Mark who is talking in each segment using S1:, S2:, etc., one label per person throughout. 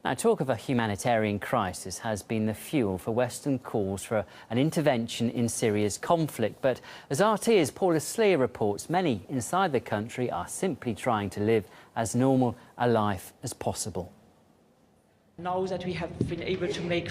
S1: Now, talk of a humanitarian crisis has been the fuel for Western calls for an intervention in Syria's conflict. But as RT's Paula Sleer reports, many inside the country are simply trying to live as normal a life as possible.
S2: Now that we have been able to make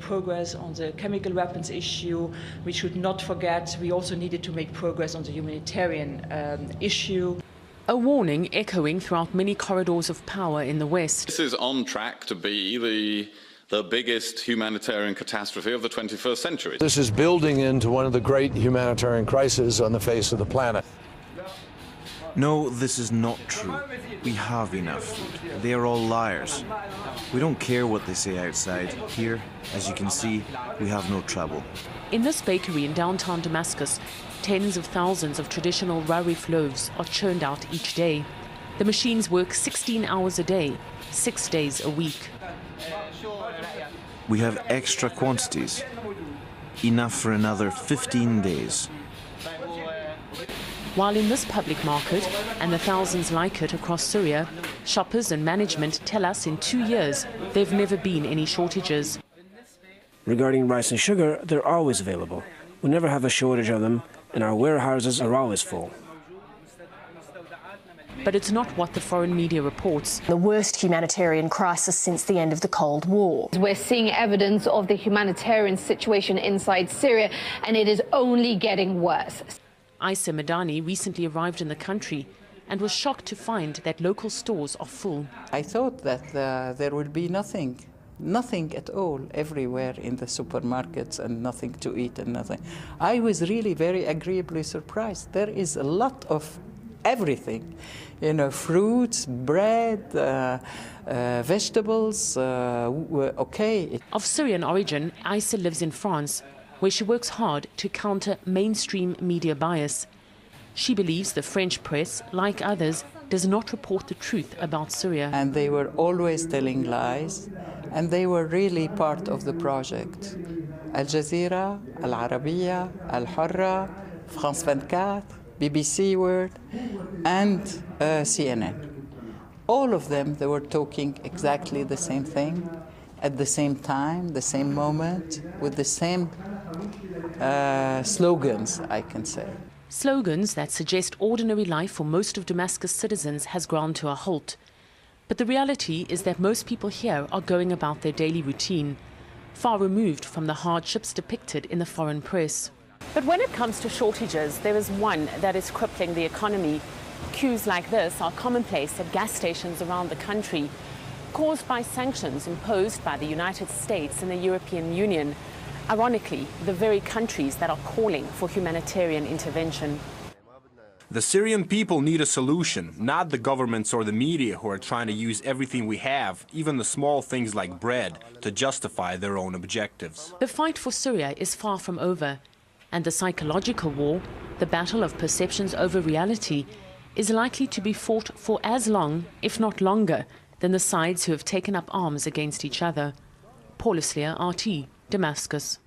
S2: progress on the chemical weapons issue, we should not forget we also needed to make progress on the humanitarian issue.
S3: A warning echoing throughout many corridors of power in the West.
S4: This is on track to be the biggest humanitarian catastrophe of the 21st century.
S5: This is building into one of the great humanitarian crises on the face of the planet.
S6: No, this is not true. We have enough food. They are all liars. We don't care what they say outside. Here, as you can see, we have no trouble.
S3: In this bakery in downtown Damascus, tens of thousands of traditional rarif loaves are churned out each day. The machines work 16 hours a day, 6 days a week.
S6: We have extra quantities, enough for another 15 days.
S3: While in this public market, and the thousands like it across Syria, shoppers and management tell us in 2 years there have never been any shortages.
S7: Regarding rice and sugar, they're always available. We never have a shortage of them, and our warehouses are always full.
S3: But it's not what the foreign media reports.
S8: The worst humanitarian crisis since the end of the Cold War.
S9: We're seeing evidence of the humanitarian situation inside Syria, and it is only getting worse.
S3: Isa Madani recently arrived in the country and was shocked to find that local stores are full.
S10: I thought that there would be nothing at all everywhere in the supermarkets and nothing to eat and nothing. I was really very agreeably surprised. There is a lot of everything, you know, fruits, bread, vegetables, okay.
S3: Of Syrian origin, Isa lives in France, where she works hard to counter mainstream media bias. She believes the French press, like others, does not report the truth about Syria.
S10: And they were always telling lies, and they were really part of the project. Al Jazeera, Al Arabiya, Al Hurra, France 24, BBC World, and CNN. All of them, they were talking exactly the same thing, at the same time, the same moment, with the same slogans, I can say.
S3: Slogans that suggest ordinary life for most of Damascus citizens has ground to a halt. But the reality is that most people here are going about their daily routine, far removed from the hardships depicted in the foreign press. But when it comes to shortages, there is one that is crippling the economy. Queues like this are commonplace at gas stations around the country, caused by sanctions imposed by the United States and the European Union. Ironically, the very countries that are calling for humanitarian intervention.
S11: The Syrian people need a solution, not the governments or the media who are trying to use everything we have, even the small things like bread, to justify their own objectives.
S3: The fight for Syria is far from over, and the psychological war, the battle of perceptions over reality, is likely to be fought for as long, if not longer, than the sides who have taken up arms against each other. Paula Sleer, RT, Damascus.